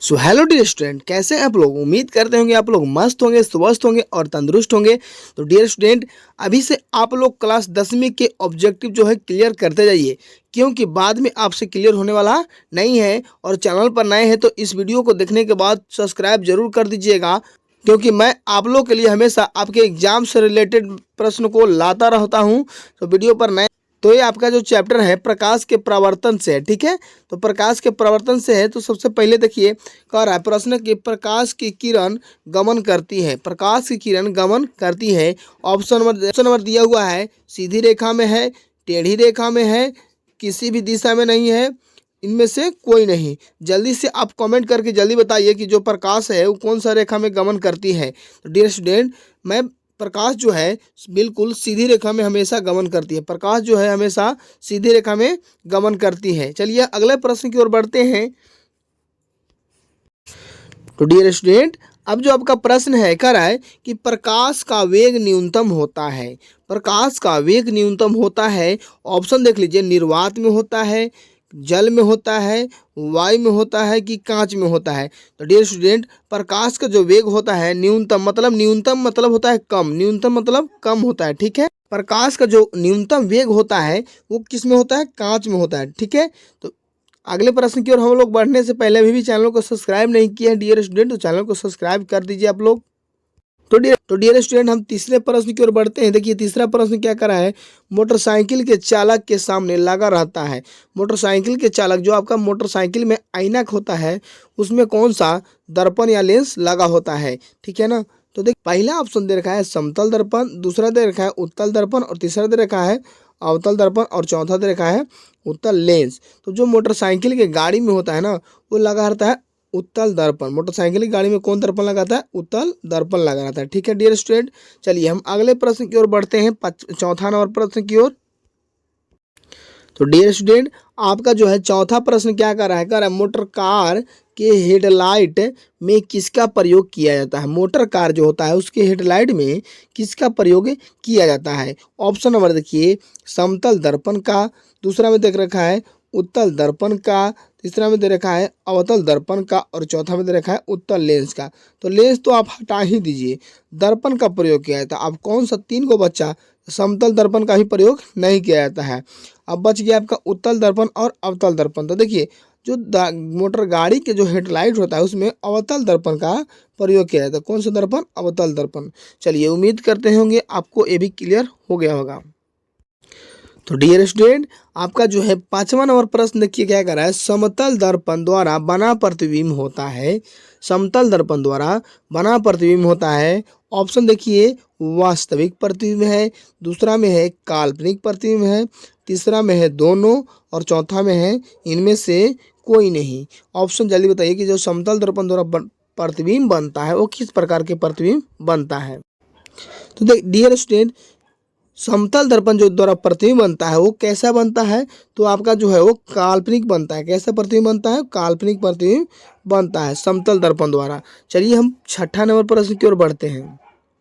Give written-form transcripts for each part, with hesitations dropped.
So hello dear student, कैसे हैं आप लोग। उम्मीद करते होंगे आप लोग मस्त होंगे, स्वस्थ होंगे और तंदुरुस्त होंगे। तो डियर स्टूडेंट, अभी से आप लोग क्लास 10वीं के ऑब्जेक्टिव जो है क्लियर करते जाइए, क्योंकि बाद में आपसे क्लियर होने वाला नहीं है। और चैनल पर नए हैं तो इस वीडियो को देखने के बाद सब्सक्राइब जरूर कर दीजिएगा, क्योंकि मैं आप लोग के लिए हमेशा आपके एग्जाम से रिलेटेड प्रश्न को लाता रहता हूँ। तो वीडियो पर नए तो ये आपका जो चैप्टर है प्रकाश के प्रवर्तन से है, ठीक है। तो प्रकाश के प्रवर्तन से है, तो सबसे पहले देखिए कह रहा है प्रश्न कि प्रकाश की किरण गमन करती है, प्रकाश की किरण गमन करती है। ऑप्शन नंबर दिया हुआ है, सीधी रेखा में है, टेढ़ी रेखा में है, किसी भी दिशा में नहीं है, इनमें से कोई नहीं। जल्दी से आप कमेंट करके जल्दी बताइए कि जो प्रकाश है वो कौन सा रेखा में गमन करती है। तो डियर स्टूडेंट, मैं प्रकाश जो है बिल्कुल सीधी रेखा में हमेशा गमन करती है, प्रकाश जो है हमेशा सीधी रेखा में गमन करती है। चलिए अगले प्रश्न की ओर बढ़ते हैं। तो डियर स्टूडेंट, अब जो आपका प्रश्न है कह रहा है कि प्रकाश का वेग न्यूनतम होता है, प्रकाश का वेग न्यूनतम होता है। ऑप्शन देख लीजिए, निर्वात में होता है, जल में होता है, वायु में होता है कि कांच में होता है। तो डियर स्टूडेंट, प्रकाश का जो वेग होता है न्यूनतम मतलब होता है कम, न्यूनतम मतलब कम होता है, ठीक है। प्रकाश का जो न्यूनतम वेग होता है वो किस में होता है, कांच में होता है, ठीक है। तो अगले प्रश्न की ओर हम लोग बढ़ने से पहले अभी भी चैनल को सब्सक्राइब नहीं किया है डियर स्टूडेंट, तो चैनल को सब्सक्राइब कर दीजिए आप लोग। तो डियर स्टूडेंट, हम तीसरे प्रश्न की ओर बढ़ते हैं। देखिए तीसरा प्रश्न क्या करा है, मोटरसाइकिल के चालक के सामने लगा रहता है। मोटरसाइकिल के चालक, जो आपका मोटरसाइकिल में ऐनक होता है उसमें कौन सा दर्पण या लेंस लगा होता है, ठीक है ना। तो देख, पहला ऑप्शन दे रखा है समतल दर्पण, दूसरा दे रखा है उत्तल दर्पण और तीसरा दे रखा है अवतल दर्पण और चौथा दे रखा है उत्तल लेंस। तो जो मोटरसाइकिल के गाड़ी में होता है ना वो लगा रहता है उत्तल दर्पण। मोटरसाइकिल की गाड़ी में कौन दर्पण लगाता है, उत्तल दर्पण लगा रहता है, ठीक है डियर स्टूडेंट। चलिए हम अगले प्रश्न की ओर बढ़ते हैं, चौथा नंबर प्रश्न की ओर। तो डियर स्टूडेंट, आपका जो है चौथा प्रश्न क्या कर रहा है, कह रहा है मोटर कार के हेडलाइट में किसका प्रयोग किया जाता है। मोटर कार जो होता है उसके हेडलाइट में किसका प्रयोग किया जाता है। ऑप्शन नंबर देखिए, समतल दर्पण का, दूसरा में देख रखा है उत्तल दर्पण का, तीसरा में दे रखा है अवतल दर्पण का और चौथा में दे रखा है उत्तल लेंस का। तो लेंस तो आप हटा ही दीजिए, दर्पण का प्रयोग किया जाता है। अब कौन सा तीन को बच्चा, समतल दर्पण का ही प्रयोग नहीं किया जाता है। अब बच गया आपका उत्तल दर्पण और अवतल दर्पण। तो देखिए जो मोटर गाड़ी के जो हेडलाइट होता है उसमें अवतल दर्पण का प्रयोग किया जाता है। कौन सा दर्पण, अवतल दर्पण। चलिए उम्मीद करते होंगे आपको ये भी क्लियर हो गया होगा। तो डियर स्टूडेंट, आपका जो है पांचवा नंबर प्रश्न देखिए क्या कर रहा है, समतल दर्पण द्वारा बना प्रतिबिंब होता है, समतल दर्पण द्वारा बना प्रतिबिंब होता है। ऑप्शन देखिए, वास्तविक प्रतिबिंब है, दूसरा में है काल्पनिक प्रतिबिंब है, तीसरा में है दोनों और चौथा में है इनमें से कोई नहीं। ऑप्शन जल्दी बताइए कि जो समतल दर्पण द्वारा प्रतिबिंब बनता है वो किस प्रकार के प्रतिबिंब बनता है। तो देख डियर स्टूडेंट, समतल दर्पण जो द्वारा प्रतिबिंब बनता है वो कैसा बनता है, तो आपका जो है वो काल्पनिक बनता है। कैसा प्रतिबिंब बनता है, काल्पनिक प्रतिबिंब बनता है समतल दर्पण द्वारा। चलिए हम छठा नंबर प्रश्न की ओर बढ़ते हैं,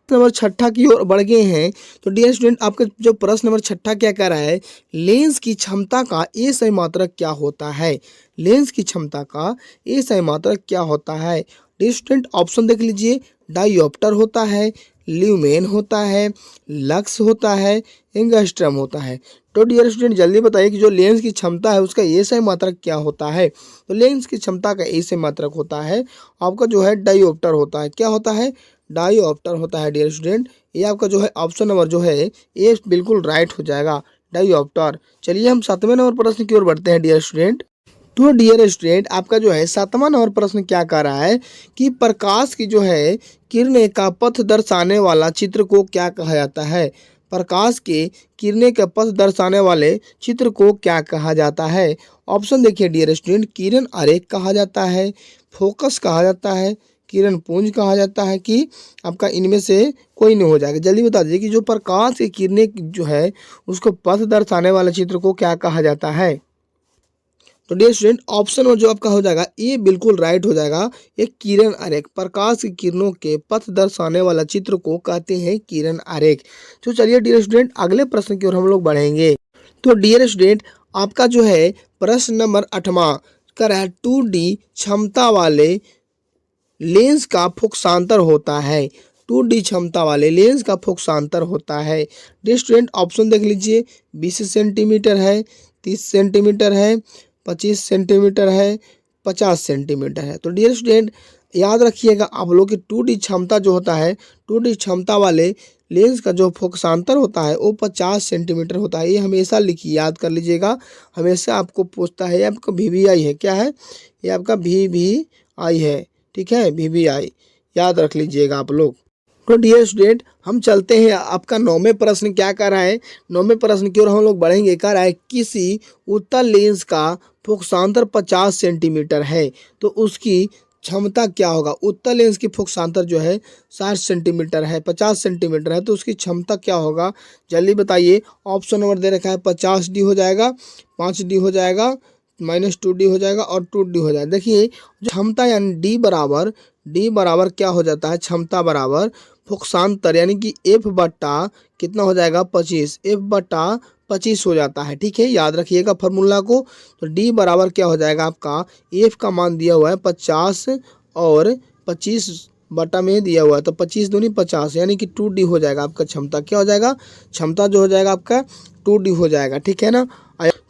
नंबर छठा की ओर बढ़ गए हैं। तो डियर स्टूडेंट, आपका जो प्रश्न नंबर छठा क्या कह रहा है, लेंस की क्षमता का ए सही मात्रक क्या होता है। लेंस की क्षमता का ए सही मात्रक क्या होता है। डियर स्टूडेंट, ऑप्शन देख लीजिए, डायोप्टर होता है, ल्यूमेन होता है, लक्स होता है, एंगस्ट्रम होता है। तो डियर स्टूडेंट जल्दी बताइए कि जो लेंस की क्षमता है उसका ए सही मात्रक क्या होता है। तो लेंस की क्षमता का ए सही मात्रक होता है आपका जो है डायोप्टर होता है। क्या होता है, डायोप्टर होता है डियर स्टूडेंट। ये आपका जो है ऑप्शन नंबर जो है ये बिल्कुल राइट हो जाएगा, डायोप्टर। चलिए हम सातवें नंबर प्रश्न की ओर बढ़ते हैं डियर स्टूडेंट। तो डियर स्टूडेंट, आपका जो है सातवां नंबर प्रश्न क्या कह रहा है कि प्रकाश की जो है किरणें का पथ दर्शाने वाला चित्र को क्या कहा जाता है। प्रकाश के किरणें का पथ दर्शाने वाले चित्र को क्या कहा जाता है। ऑप्शन देखिए डियर स्टूडेंट, किरण आरेख कहा जाता है, फोकस कहा जाता है, किरण पुंज कहा जाता है कि आपका इनमें से कोई नहीं हो जाएगा। जल्दी बता दीजिए कि जो प्रकाश की किरणें जो है उसको पथ दर्शाने वाले चित्र को क्या कहा जाता है। तो डियर स्टूडेंट, ऑप्शन और जो आपका हो जाएगा ये बिल्कुल राइट हो जाएगा। एक किरण आरेख, प्रकाश की किरणों के पथ दर्शाने वाला चित्र को कहते हैं किरण आरेख। तो चलिए डियर स्टूडेंट अगले प्रश्न की ओर हम लोग बढ़ेंगे। तो डियर स्टूडेंट, आपका जो है प्रश्न नंबर 8वां, कर रहा है 2D क्षमता वाले लेंस का फोकसांतर होता है। 2D क्षमता वाले लेंस का फोकसांतर होता है। डियर स्टूडेंट ऑप्शन देख लीजिए, 20 सेंटीमीटर है, 30 सेंटीमीटर है, 25 सेंटीमीटर है, 50 सेंटीमीटर है। तो डियर स्टूडेंट याद रखिएगा आप लोग की 2D क्षमता जो होता है, 2D क्षमता वाले लेंस का जो फोकसांतर होता है वो 50 सेंटीमीटर होता है। ये हमेशा लिखिए, याद कर लीजिएगा, हमेशा आपको पूछता है। ये आपका VVI है, क्या है ये आपका VVI है, ठीक है, VVI याद रख लीजिएगा आप लोग। तो डियर स्टूडेंट हम चलते हैं, आपका 9वें प्रश्न क्या कर रहा है, 9वें प्रश्न की ओर हम लोग बढ़ेंगे। कह रहा है किसी उत्तल लेंस का फोकसांतर 50 सेंटीमीटर है तो उसकी क्षमता क्या होगा। उत्तल लेंस की फोकसांतर जो है 60 सेंटीमीटर है, 50 सेंटीमीटर है, तो उसकी क्षमता क्या होगा, जल्दी बताइए। ऑप्शन नंबर दे रखा है 50D हो जाएगा, 5D हो जाएगा, -2D हो जाएगा और 2D हो जाएगा। देखिए क्षमता यानी D बराबर क्या हो जाता है, क्षमता बराबर फोकसांतर यानी कि F बट्टा कितना हो जाएगा 25, F बट्टा 25 हो जाता है, ठीक है, याद रखिएगा फार्मूला को। तो D बराबर क्या हो जाएगा आपका, F का मान दिया हुआ है 50 और 25 बटा में दिया हुआ है, तो 25 दूनी 50 यानी कि 2D हो जाएगा आपका क्षमता। क्या हो जाएगा, क्षमता जो हो जाएगा आपका 2D हो जाएगा, ठीक है ना।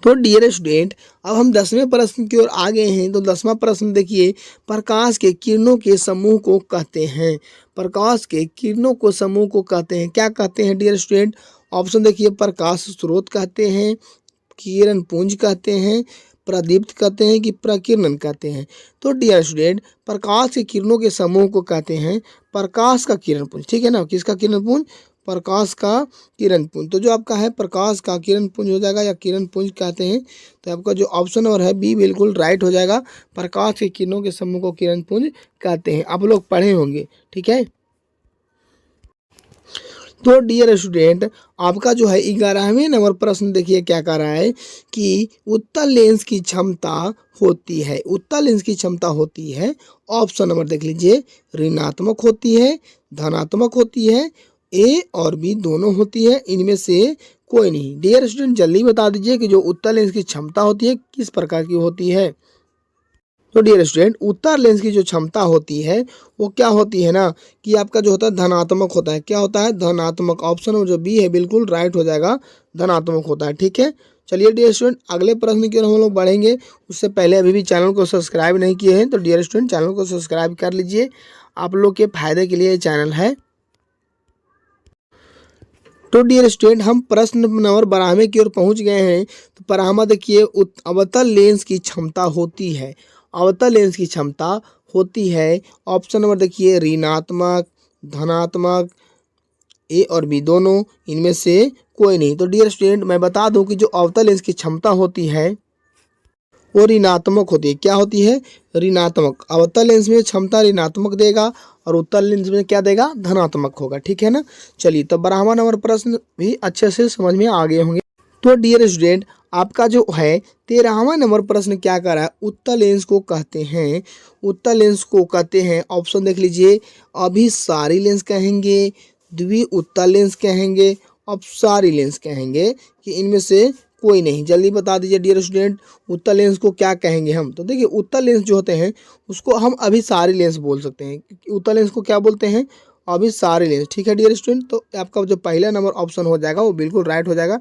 तो डियर स्टूडेंट अब हम 10वें प्रश्न की ओर आ गए हैं। तो 10वां प्रश्न देखिए, प्रकाश के किरणों के समूह को कहते हैं। प्रकाश के किरणों को समूह को कहते हैं, क्या कहते हैं डियर स्टूडेंट। ऑप्शन देखिए, प्रकाश स्रोत कहते हैं, किरण पुंज कहते हैं, प्रदीप्त कहते हैं कि प्रकीर्णन कहते हैं। तो डियर स्टूडेंट प्रकाश के किरणों के समूह को कहते हैं प्रकाश का किरण पुंज, ठीक है ना। किसका किरण पुंज, प्रकाश का किरण पुंज। तो जो आपका है प्रकाश का किरण पुंज हो जाएगा या किरण पुंज कहते हैं। तो आपका जो ऑप्शन और है बी बिल्कुल राइट हो जाएगा। प्रकाश के किरणों के समूह को किरण पुंज कहते हैं, आप लोग पढ़े होंगे, ठीक है। तो डियर स्टूडेंट आपका जो है 11वें नंबर प्रश्न देखिए क्या कह रहा है कि उत्तल लेंस की क्षमता होती है, उत्तल लेंस की क्षमता होती है। ऑप्शन नंबर देख लीजिए, ऋणात्मक होती है, धनात्मक होती है, ए और बी दोनों होती है, इनमें से कोई नहीं। डियर स्टूडेंट जल्दी बता दीजिए कि जो उत्तल लेंस की क्षमता होती है किस प्रकार की होती है। तो डियर स्टूडेंट उत्तल लेंस की जो क्षमता होती है वो क्या होती है ना कि आपका जो होता है धनात्मक होता है। क्या होता है, धनात्मक। ऑप्शन में जो बी है बिल्कुल राइट हो जाएगा, धनात्मक होता है, ठीक है। चलिए डियर स्टूडेंट अगले प्रश्न की ओर हम लोग बढ़ेंगे। उससे पहले अभी भी चैनल को सब्सक्राइब नहीं किए हैं तो डियर स्टूडेंट चैनल को सब्सक्राइब कर लीजिए, आप लोग के फायदे के लिए ये चैनल है। तो डियर स्टूडेंट हम प्रश्न नंबर 12वें की ओर पहुंच गए हैं। तो 12वां देखिए, अवतल लेंस की क्षमता होती है, अवतल लेंस की क्षमता होती है। ऑप्शन नंबर देखिए, ऋणात्मक, धनात्मक, ए और बी दोनों, इनमें से कोई नहीं। तो डियर स्टूडेंट मैं बता दूं कि जो अवतल लेंस की क्षमता होती है वो ऋणात्मक होती है। क्या होती है, ऋणात्मक। अवतल लेंस में क्षमता ऋणात्मक देगा और उत्तल लेंस में क्या देगा, धनात्मक होगा, ठीक है ना। चलिए तो 12वां नंबर प्रश्न भी अच्छे से समझ में आ गए होंगे। तो डियर स्टूडेंट आपका जो है 13वां नंबर प्रश्न क्या कर रहा है, उत्तल लेंस को कहते हैं, उत्तल लेंस को कहते हैं। ऑप्शन देख लीजिए, अभिसारी लेंस कहेंगे, द्वि उत्तल लेंस कहेंगे, अपसारी लेंस कहेंगे कि इनमें से कोई नहीं। जल्दी बता दीजिए डियर स्टूडेंट उत्तल लेंस को क्या कहेंगे हम। तो देखिए उत्तल लेंस जो होते हैं उसको हम अभिसारी लेंस बोल सकते हैं। उत्तल लेंस को क्या बोलते हैं, अभिसारी लेंस, ठीक है डियर स्टूडेंट। तो आपका जो पहला नंबर ऑप्शन हो जाएगा वो बिल्कुल राइट हो जाएगा।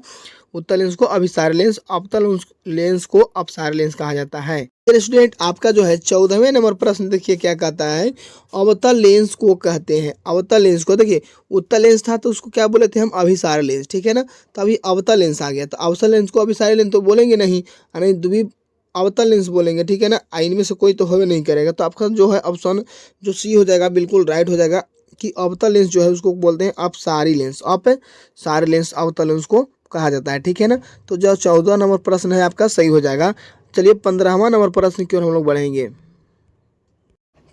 उत्तल लेंस को अभिसारी लेंस, अवतल लेंस को अपसारी लेंस कहा जाता है। डियर स्टूडेंट आपका जो है 14वें नंबर प्रश्न देखिए क्या कहता है, अवतल लेंस को कहते हैं। अवतल लेंस को देखिए उत्तल लेंस था तो उसको क्या बोले थे हम, अभिसारी लेंस, ठीक है ना। तो अभी अवतल लेंस आ गया तो अवतल लेंस को अभिसारी लेंस तो बोलेंगे नहीं, यानी द्वि अवतल लेंस बोलेंगे, ठीक है ना। इनमें से कोई तो होवे नहीं करेगा। तो आपका जो है ऑप्शन जो सी हो जाएगा बिल्कुल राइट हो जाएगा कि अवतल लेंस जो है उसको बोलते हैं अपसारी लेंस, अपसारी लेंस अवतल लेंस को कहा जाता है, ठीक है ना। तो जो 14 नंबर प्रश्न है आपका सही हो जाएगा। चलिए 15वां नंबर प्रश्न की ओर हम लोग बढ़ेंगे।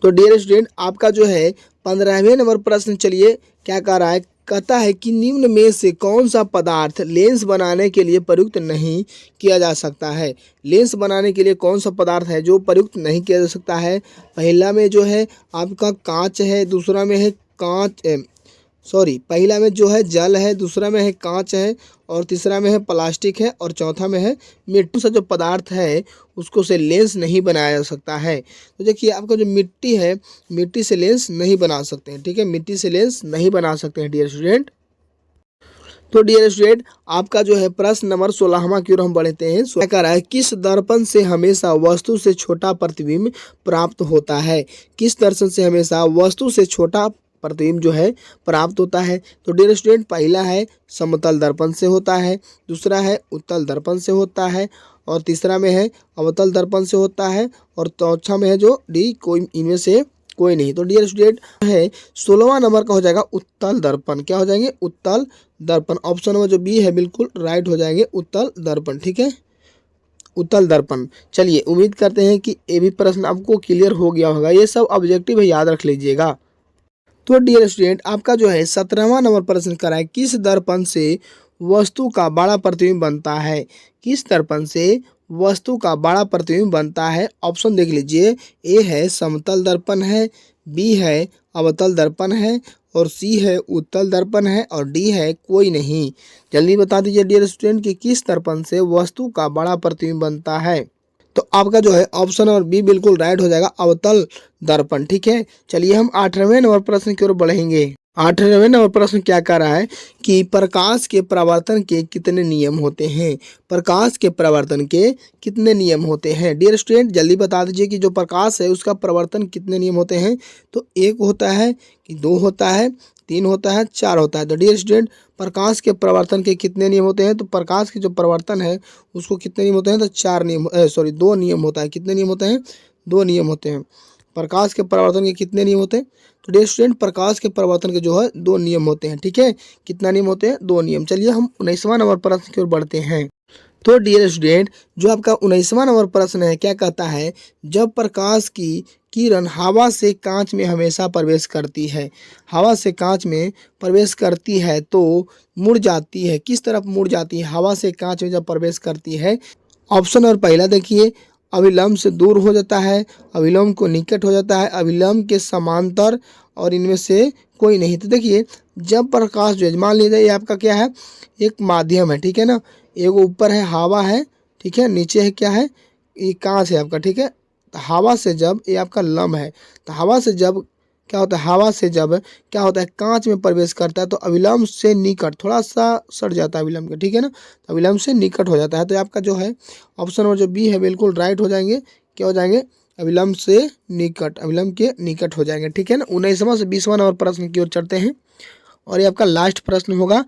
तो डियर स्टूडेंट आपका जो है 15वें नंबर प्रश्न चलिए क्या कह रहा है, कहता है कि निम्न में से कौन सा पदार्थ लेंस बनाने के लिए प्रयुक्त नहीं किया जा सकता है। लेंस बनाने के लिए कौन सा पदार्थ है जो प्रयुक्त नहीं किया जा सकता है। पहला में जो है आपका कांच है, दूसरा में है कांच सॉरी, पहला में जो है जल है, दूसरा में है कांच है, और तीसरा में है प्लास्टिक है, और चौथा में है मिट्टी से जो पदार्थ है उसको से लेंस नहीं बनाया जा सकता है। तो देखिए आपका जो मिट्टी है, मिट्टी से लेंस नहीं बना सकते हैं, ठीक है, मिट्टी से लेंस नहीं बना सकते हैं डियर स्टूडेंट। तो डियर स्टूडेंट आपका जो है प्रश्न नंबर 16वां की ओर हम बढ़ते हैं। कह रहा है किस दर्पण से हमेशा वस्तु से छोटा प्रतिबिंब प्राप्त होता है। किस दर्पण से हमेशा वस्तु से छोटा प्रतिबिंब जो है प्राप्त होता है। तो डियर स्टूडेंट पहला है समतल दर्पण से होता है, दूसरा है उत्तल दर्पण से होता है, और तीसरा में है अवतल दर्पण से होता है, और चौथा में है जो डी कोई इनमें से कोई नहीं। तो डियर स्टूडेंट है 16वां नंबर का हो जाएगा उत्तल दर्पण। क्या हो जाएंगे? उत्तल दर्पण। ऑप्शन नंबर जो बी है बिल्कुल राइट हो जाएंगे, उत्तल दर्पण, ठीक है, उत्तल दर्पण। चलिए उम्मीद करते हैं कि ये भी प्रश्न आपको क्लियर हो गया होगा। ये सब ऑब्जेक्टिव है, याद रख लीजिएगा। तो डियर स्टूडेंट आपका जो है 17वां नंबर प्रश्न करा है किस दर्पण से वस्तु का बड़ा प्रतिबिंब बनता है। किस दर्पण से वस्तु का बड़ा प्रतिबिंब बनता है। ऑप्शन देख लीजिए, ए है समतल दर्पण है, बी है अवतल दर्पण है, और सी है उत्तल दर्पण है, और डी है कोई नहीं। जल्दी बता दीजिए डियर स्टूडेंट कि किस दर्पण से वस्तु का बड़ा प्रतिबिंब बनता है। तो आपका जो है ऑप्शन नंबर बी बिल्कुल राइट हो जाएगा, अवतल दर्पण, ठीक है। चलिए हम 18वें नंबर प्रश्न की ओर बढ़ेंगे। 18वें नंबर प्रश्न क्या कर रहा है कि प्रकाश के परावर्तन के कितने नियम होते हैं। प्रकाश के परावर्तन के कितने नियम होते हैं। डियर स्टूडेंट जल्दी बता दीजिए कि जो प्रकाश है उसका परावर्तन कितने नियम होते हैं। तो एक होता है कि दो होता है, तीन होता है, चार होता है। तो डियर स्टूडेंट प्रकाश के परावर्तन के कितने नियम होते हैं। तो प्रकाश के जो परावर्तन है उसको कितने नियम होते हैं। तो चार नियम, सॉरी 2 नियम होता है। कितने नियम होते हैं? 2 नियम होते हैं। प्रकाश के परावर्तन के कितने नियम होते हैं। तो डियर स्टूडेंट प्रकाश के परावर्तन के जो है 2 नियम होते हैं, ठीक है। कितना नियम होते हैं? 2 नियम। चलिए हम 19वां नंबर प्रश्न की ओर बढ़ते हैं। तो डियर स्टूडेंट जो आपका 19वां नंबर प्रश्न है क्या कहता है, जब प्रकाश की किरण हवा से कांच में हमेशा प्रवेश करती है, हवा से कांच में प्रवेश करती है तो मुड़ जाती है, किस तरफ मुड़ जाती है हवा से कांच में जब प्रवेश करती है। ऑप्शन और पहला देखिए, अभिलंब से दूर हो जाता है, अभिलंब को निकट हो जाता है, अभिलंब के समांतर, और इनमें से कोई नहीं। तो देखिए जब प्रकाश जो मान लीजिए ये आपका क्या है, एक माध्यम है, ठीक है ना। एगो ऊपर है हवा है, ठीक है, नीचे है क्या है, ये कांच है आपका, ठीक है। तो हवा से जब ये आपका लंब है, तो हवा से जब क्या होता है, हवा से जब क्या होता है कांच में प्रवेश करता है तो अभिलंब से निकट थोड़ा सा सट जाता है अभिलंब के, ठीक है ना। तो अभिलंब से निकट हो जाता है। तो आपका जो है ऑप्शन नंबर जो बी है बिल्कुल राइट हो जाएंगे। क्या हो जाएंगे? अभिलंब से निकट, अभिलंब के निकट हो जाएंगे, ठीक है ना। 19वां से 20वां नंबर प्रश्न की ओर चलते हैं, और ये आपका लास्ट प्रश्न होगा।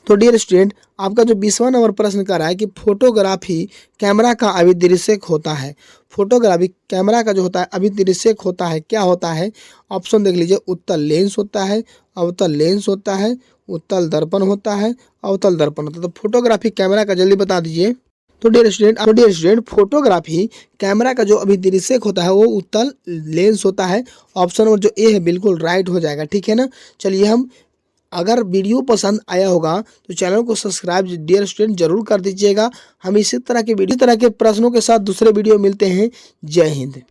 तो डियर स्टूडेंट आपका जो 20वां नंबर प्रश्न कर रहा है कि फोटोग्राफी कैमरा का अभिदृश्यक होता है। फोटोग्राफी कैमरा का जो होता है अभिदृश्यक होता है, क्या होता है। ऑप्शन देख लीजिए, उत्तल लेंस होता है, अवतल लेंस होता है, उत्तल दर्पण होता है, अवतल दर्पण होता है। तो फोटोग्राफी कैमरा का जल्दी बता दीजिए। तो डियर स्टूडेंट फोटोग्राफी कैमरा का जो अभिदृश्यक होता है वो उत्तल लेंस होता है। ऑप्शन नंबर जो ए है बिल्कुल राइट हो जाएगा, ठीक है ना। चलिए हम, अगर वीडियो पसंद आया होगा तो चैनल को सब्सक्राइब डियर स्टूडेंट जरूर कर दीजिएगा। हम इसी तरह के प्रश्नों के साथ दूसरे वीडियो मिलते हैं। जय हिंद।